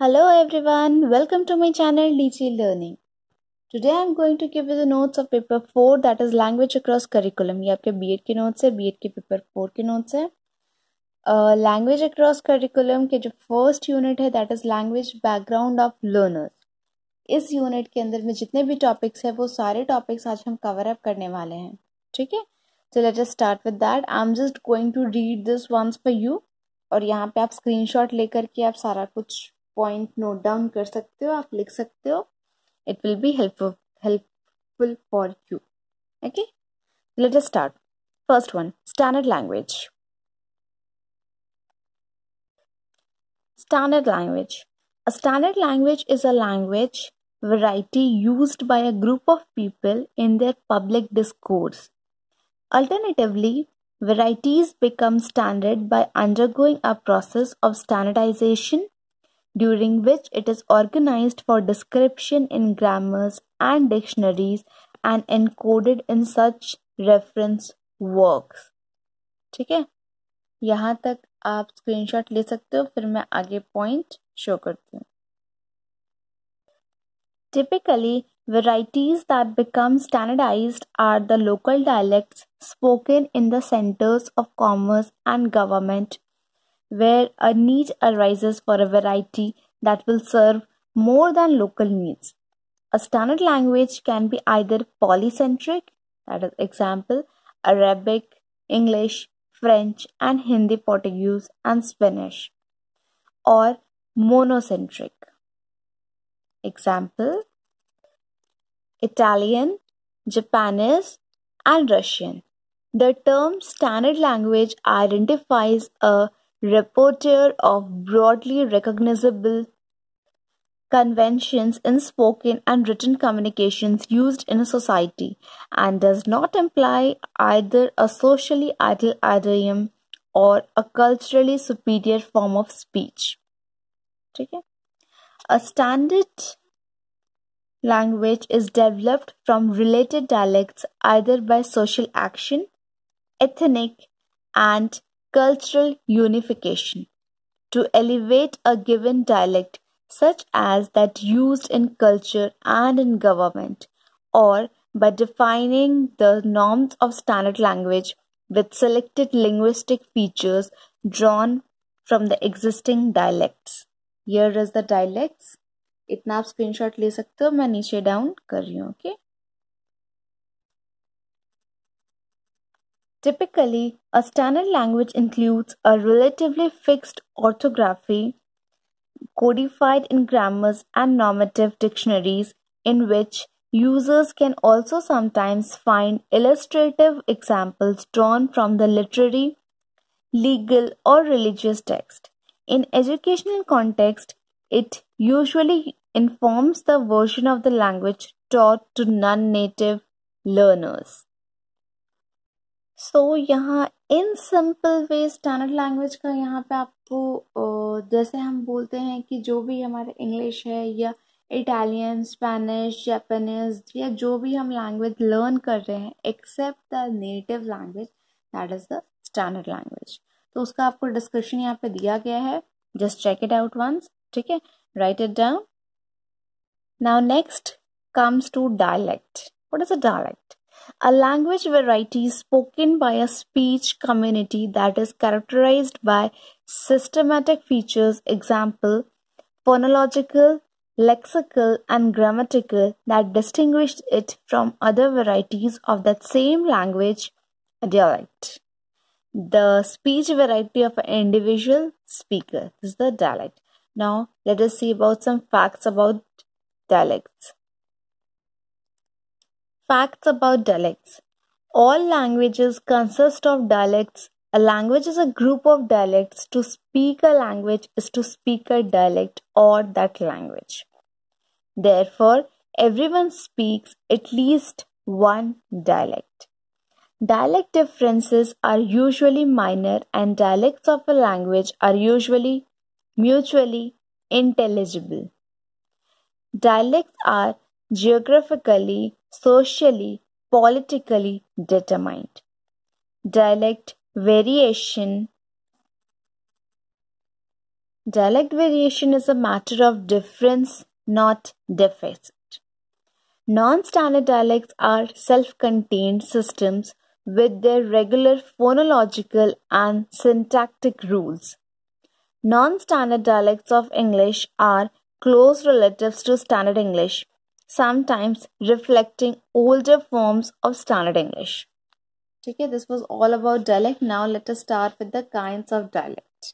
Hello everyone, welcome to my channel DG Learning. Today I am going to give you the notes of paper 4 that is language across curriculum. ये आपके BEd के notes है, BEd के paper 4 के notes है. Language across curriculum के जो first unit है that is language background of learner. इस यूनिट के अंदर में जितने भी टॉपिक्स है वो सारे टॉपिक्स आज हम कवर अप करने वाले हैं. ठीक है, so let us start with that. I'm just going to read this once for you. और यहाँ पे आप स्क्रीनशॉट लेकर के आप सारा कुछ पॉइंट नोट डाउन कर सकते हो, आप लिख सकते हो. It will be helpful for you. Okay, let us start. First one, standard language. Standard language. A standard language is a language variety used by a group of people in their public discourse. Alternatively, varieties become standard by undergoing a process of standardization during which it is organized for description in grammars and dictionaries and encoded in such reference works. ठीक है, यहाँ तक आप screenshot ले सकते हो, फिर मैं आगे पॉइंट शो करती हूँ. Typically, varieties that become standardized are the local dialects spoken in the centers of commerce and government, where a need arises for a variety that will serve more than local needs. A standard language can be either polycentric, that is example, Arabic, English, French and Hindi, Portuguese and Spanish, or monocentric, example, Italian, Japanese and Russian. The term standard language identifies a repertoire of broadly recognizable conventions in spoken and written communications used in a society and does not imply either a socially idle idiom or a culturally superior form of speech. Okay? A standard language is developed from related dialects either by social action, ethnic, and cultural unification to elevate a given dialect, such as that used in culture and in government, or by defining the norms of standard language with selected linguistic features drawn from the existing dialects. Here is the dialects. इतना आप screenshot ले सकते हो, मैं नीचे down कर रही हूँ. Okay, typically, a standard language includes a relatively fixed orthography codified in grammars and normative dictionaries, in which users can also sometimes find illustrative examples drawn from the literary, legal, or religious text. In educational context, it usually informs the version of the language taught to non-native learners. सो यहाँ in simple way standard language का यहाँ पे आपको जैसे हम बोलते हैं कि जो भी हमारे इंग्लिश है या इटालियन, स्पेनिश, जापानीज या जो भी हम लैंग्वेज लर्न कर रहे हैं except the native language that is the standard language. तो उसका आपको डिस्क्रिप्शन यहाँ पे दिया गया है, just check it out once. ठीक है, write it down. Now next comes to dialect. What is a dialect? A language variety spoken by a speech community that is characterized by systematic features, example, phonological, lexical, and grammatical, that distinguish it from other varieties of that same language, a dialect. The speech variety of an individual speaker. This is the dialect. Now, let us see about some facts about dialects. Facts about dialects. All languages consist of dialects. A language is a group of dialects. To speak a language is to speak a dialect or that language. Therefore, everyone speaks at least one dialect. Dialect differences are usually minor and dialects of a language are usually mutually intelligible. Dialects are geographically, socially, politically determined. Dialect variation Dialect variation is a matter of difference, not deficit. Non-standard dialects are self-contained systems with their regular phonological and syntactic rules. Non-standard dialects of English are close relatives to Standard English, sometimes reflecting older forms of Standard English. Okay, this was all about dialect. Now let us start with the kinds of dialect.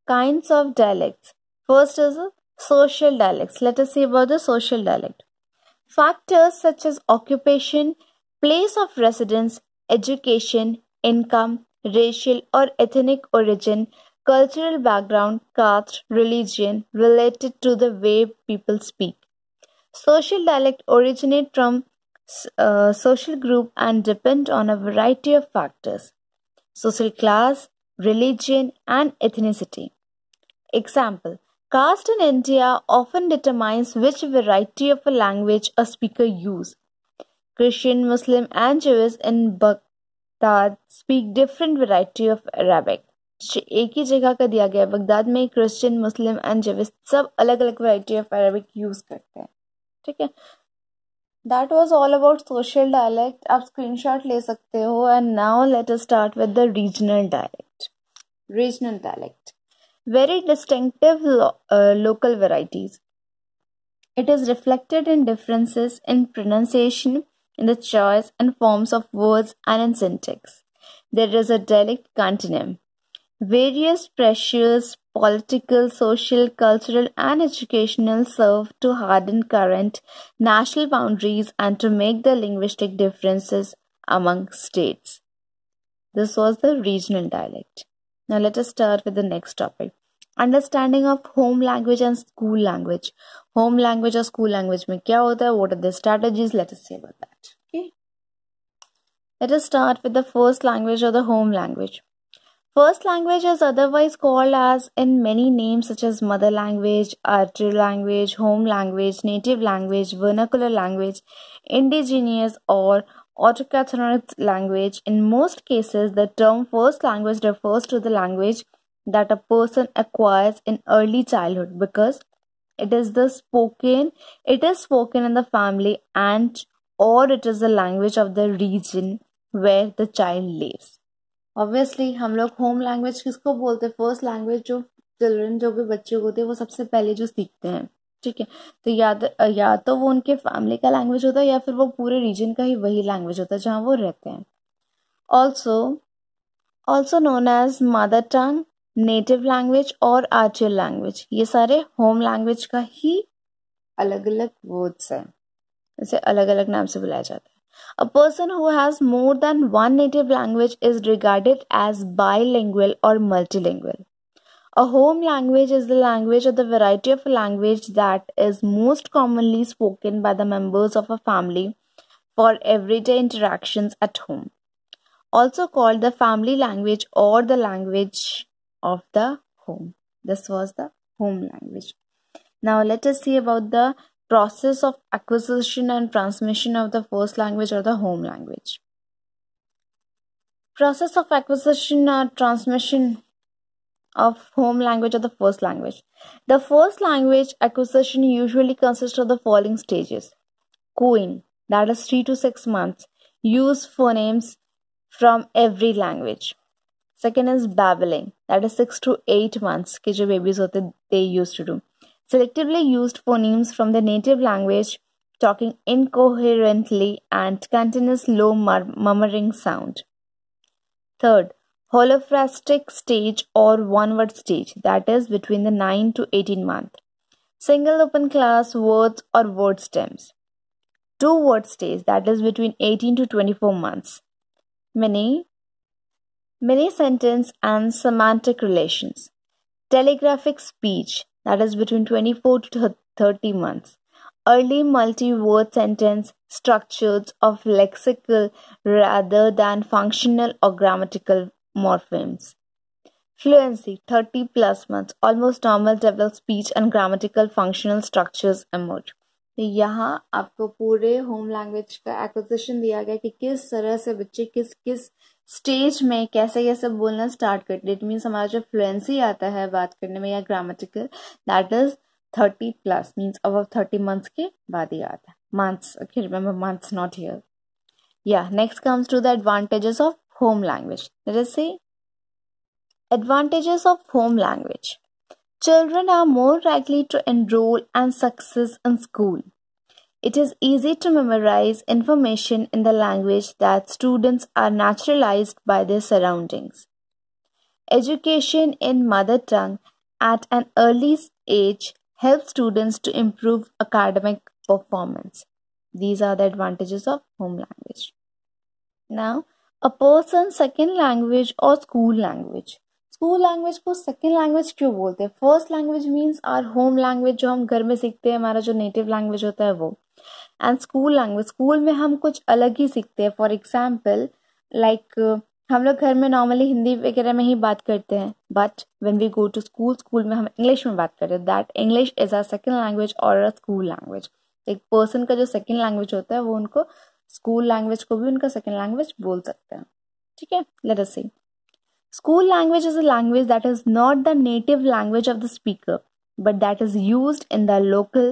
Kinds of dialects. First is social dialects. Let us see about the social dialect. Factors such as occupation, place of residence, education, income, racial or ethnic origin, cultural background, caste, religion related to the way people speak. Social dialect originate from social group and depend on a variety of factors: social class, religion, and ethnicity. Example: caste in India often determines which variety of a language a speaker use. Christian, Muslim, and Jewish in Baghdad speak different variety of Arabic. एक ही जगह का दिया गया है, Baghdad में Christian, Muslim and Jewish सब अलग अलग वैरायटी ऑफ अरेबिक यूज करते हैं. ठीक है, that was all about social dialect. आप स्क्रीनशॉट ले सकते हो. And now let us start with the regional dialect. Regional dialect. Very distinctive local varieties. It is reflected in differences in pronunciation, in the choice and forms of words, and in syntax. There is a dialect continuum. Various pressures, political, social, cultural, and educational, serve to harden current national boundaries and to make the linguistic differences among states. This was the regional dialect. Now let us start with the next topic. Understanding of home language and school language. Home language और school language में क्या होता है? What are the strategies? Let us see about that. Okay. Let us start with the first language or the home language. First language is otherwise called as in many names such as mother language, arterial language, home language, native language, vernacular language, indigenous or autochthonic language. In most cases, the term first language refers to the language that a person acquires in early childhood because it is spoken in the family and or it is the language of the region where the child lives. Obviously हम लोग home language किसको बोलते हैं? First language जो children जो भी बच्चे होते हैं वो सबसे पहले जो सीखते हैं. ठीक है, तो या तो वो उनके फैमिली का लैंग्वेज होता है या फिर वो पूरे रीजन का ही वही लैंग्वेज होता है जहाँ वो रहते हैं. Also known as mother tongue, native language और आर्चियल लैंग्वेज. ये सारे होम लैंग्वेज का ही अलग अलग वर्ड्स हैं, इसे अलग अलग नाम से बुलाया जाता है. A person who has more than one native language is regarded as bilingual or multilingual. A home language is the language or the variety of a language that is most commonly spoken by the members of a family for everyday interactions at home. Also called the family language or the language of the home. This was the home language. Now let us see about the process of acquisition and transmission of the first language or the home language. Process of acquisition or transmission of home language or the first language. The first language acquisition usually consists of the following stages. Cooing, that is 3 to 6 months. Use phonemes from every language. Second is babbling, that is 6 to 8 months कि जो babies होते they used to do. Selectively used phonemes from the native language, talking incoherently and continuous low murmuring sound. Third, holophrastic stage or one-word stage, that is between the 9 to 18 months. Single open class words or word stems. Two-word stage, that is between 18 to 24 months. Many sentence and semantic relations. Telegraphic speech, that is between 24 to 30 months. Early multi-word sentence structures of lexical rather than functional or grammatical morphemes. Fluency, 30 plus months. Almost normal developed speech and grammatical functional structures emerge. यहाँ आपको पूरे home language का acquisition दिया गया कि किस तरह से बच्चे किस स्टेज में कैसे कैसे बोलना स्टार्ट करते, इट मीन्स हमारा जो फ्लुएंसी आता है बात करने में या ग्रामेटिकल, दैट इज 30+ मीन्स अब 30 मंथ्स के बाद ही आता है. Months, okay, remember months not year. Yeah, next comes to the advantages of home language. Let us see. Advantages of home language. Children are more likely to enroll and success in school. It is easy to memorize information in the language that students are naturalized by their surroundings. Education in mother tongue at an early age helps students to improve academic performance. These are the advantages of home language. Now, a person's second language or school language. School language को second language क्यों बोलते हैं? First language means our home language, जो हम घर में सीखते हैं, हमारा जो नेटिव लैंग्वेज होता है वो. एंड स्कूल लैंग्वेज, स्कूल में हम कुछ अलग ही सीखते हैं. फॉर एग्जाम्पल लाइक हम लोग घर में नॉर्मली हिंदी वगैरह में ही बात करते हैं, but when we go to school, school में हम इंग्लिश में बात करते हैं. That English is a second language और अ स्कूल लैंग्वेज. एक पर्सन का जो सेकेंड लैंग्वेज होता है वो उनको स्कूल लैंग्वेज को भी उनका सेकेंड लैंग्वेज बोल सकते हैं. ठीक है, let us see. School language is a language that is not the native language of the speaker, but that is used in the local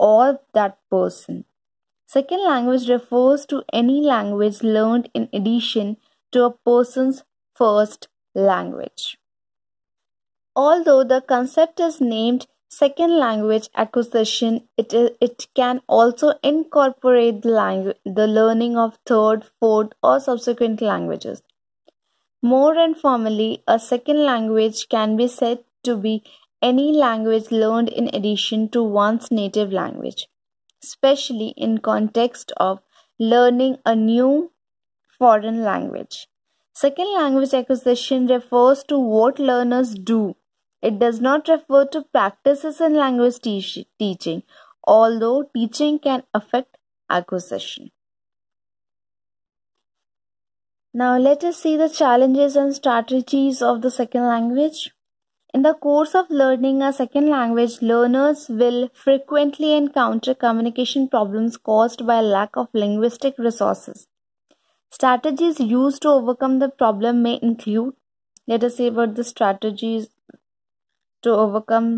or that person. Second language refers to any language learned in addition to a person's first language. Although the concept is named second language acquisition, it can also incorporate the learning of third, fourth, or subsequent languages. More informally, a second language can be said to be any language learned in addition to one's native language, especially in context of learning a new foreign language. Second language acquisition refers to what learners do. It does not refer to practices in language teaching, although teaching can affect acquisition. Now let us see the challenges and strategies of the second language. In the course of learning a second language, learners will frequently encounter communication problems caused by lack of linguistic resources. Strategies used to overcome the problem may include, let us see about the strategies to overcome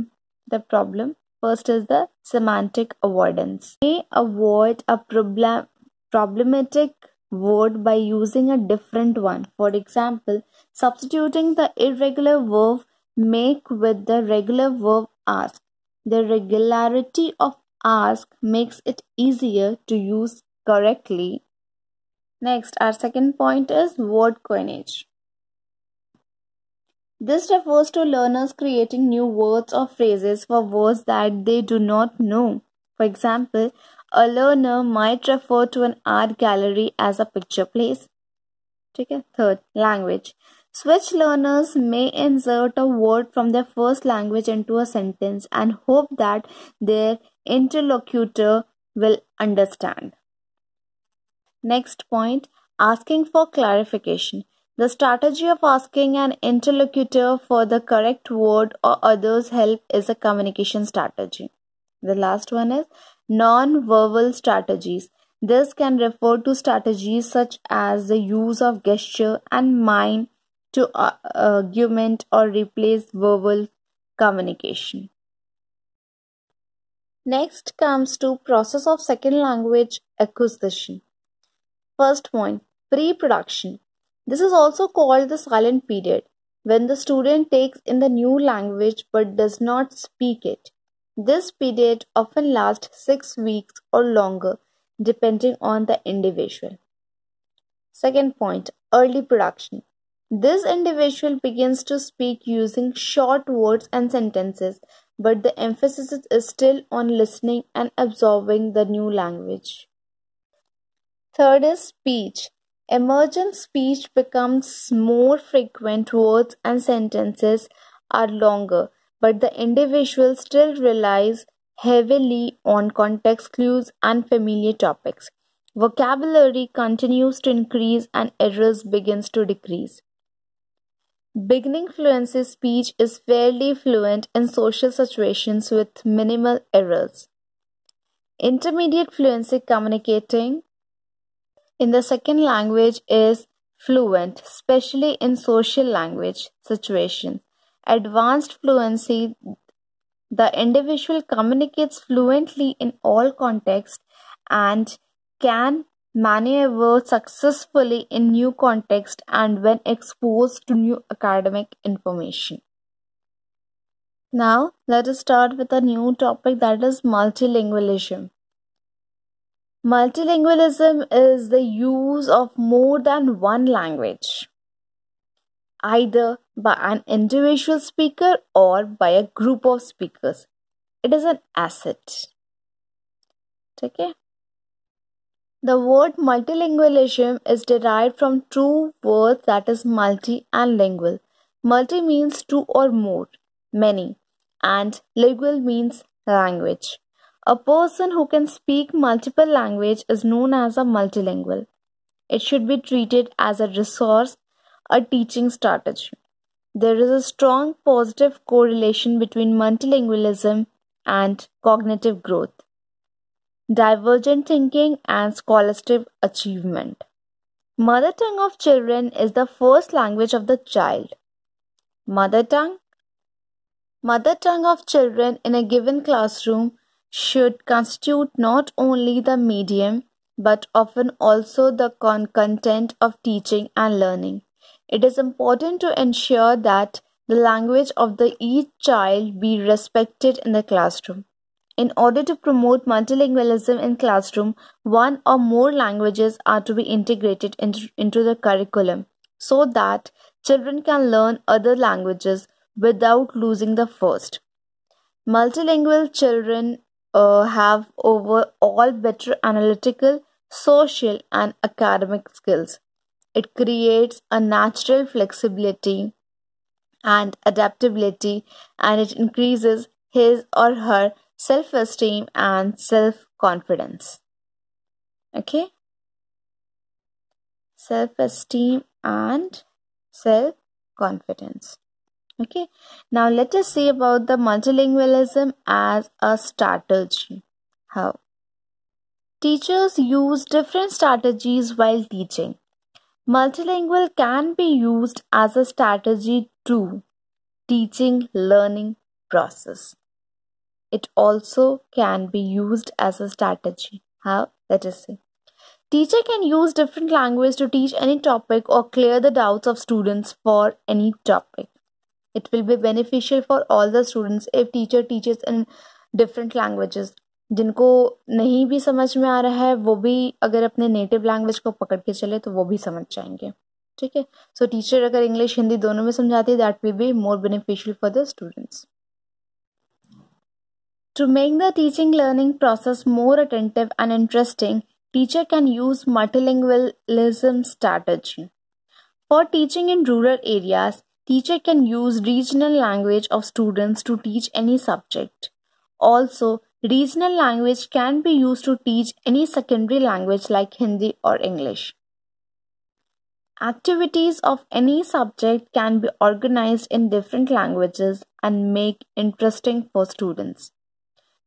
the problem. First is the semantic avoidance. May avoid a problematic word by using a different one. For example, substituting the irregular verb make with the regular verb ask. The regularity of ask makes it easier to use correctly. Next, our second point is word coinage. This refers to learners creating new words or phrases for words that they do not know. For example, a learner might refer to an art gallery as a picture place. Okay. Third, language. Switch learners may insert a word from their first language into a sentence and hope that their interlocutor will understand. Next point, asking for clarification. The strategy of asking an interlocutor for the correct word or others' help is a communication strategy. The last one is non-verbal strategies. This can refer to strategies such as the use of gesture and mime to augment or replace verbal communication. Next comes to process of second language acquisition. First point, pre-production. This is also called the silent period, when the student takes in the new language but does not speak it. This period often lasts 6 weeks or longer, depending on the individual. Second point, early production. This individual begins to speak using short words and sentences, but the emphasis is still on listening and absorbing the new language. Third is speech. Emergent speech becomes more frequent, words and sentences are longer, but the individual still relies heavily on context clues and familiar topics. Vocabulary continues to increase and errors begins to decrease. Beginning fluency speech is fairly fluent in social situations with minimal errors. Intermediate fluency communicating in the second language is fluent, especially in social language situations. Advanced fluency, the individual communicates fluently in all contexts and can maneuver successfully in new contexts and when exposed to new academic information. Now, let us start with a new topic, that is multilingualism. Multilingualism is the use of more than one language, either by an individual speaker or by a group of speakers. It is an asset. Okay? The word multilingualism is derived from two words, that is multi and lingual. Multi means two or more, many, and lingual means language. A person who can speak multiple languages is known as a multilingual. It should be treated as a resource, a teaching strategy. There is a strong positive correlation between multilingualism and cognitive growth, divergent thinking, and scholastic achievement. Mother tongue of children is the first language of the child. Mother tongue of children in a given classroom should constitute not only the medium but often also the content of teaching and learning. It is important to ensure that the language of each child be respected in the classroom. In order to promote multilingualism in classroom, one or more languages are to be integrated into the curriculum so that children can learn other languages without losing the first. Multilingual children have overall better analytical, social, and academic skills. It creates a natural flexibility and adaptability, and it increases his or her self esteem and self confidence. Okay? Self esteem and self confidence. Okay, now let us see about the multilingualism as a strategy. How? Teachers use different strategies while teaching. Multilingual can be used as a strategy to teaching learning process. It also can be used as a strategy. How? Let us see. Teacher can use different language to teach any topic or clear the doubts of students for any topic. It will be beneficial for all the students if teacher teaches in different languages. जिनको नहीं भी समझ में आ रहा है वो भी अगर अपने नेटिव लैंग्वेज को पकड़ के चले तो वो भी समझ जाएंगे. ठीक है. सो टीचर अगर इंग्लिश हिंदी दोनों में समझाती है that will be more beneficial for the students. To make the teaching learning process more attentive and interesting, teacher can use multilingualism strategy. For teaching in rural areas, teacher can use regional language of students to teach any subject. Also, regional language can be used to teach any secondary language like Hindi or English. Activities of any subject can be organized in different languages and make interesting for students.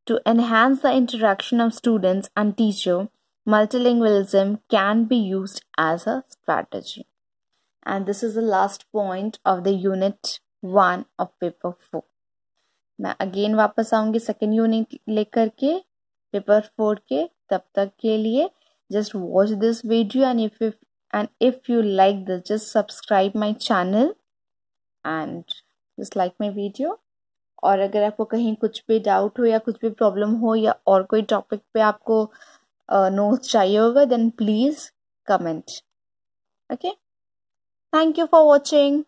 To enhance the interaction of students and teacher, multilingualism can be used as a strategy. And this is the last point of the unit 1 of paper 4. मैं again वापस आऊंगी second unit लेकर के paper 4 के. तब तक के लिए just watch this video, and if you like this, just subscribe my channel and just like my video. और अगर आपको कहीं कुछ भी डाउट हो या कुछ भी प्रॉब्लम हो या और कोई टॉपिक पे आपको नोट्स चाहिए होगा, then please comment. Okay. Thank you for watching.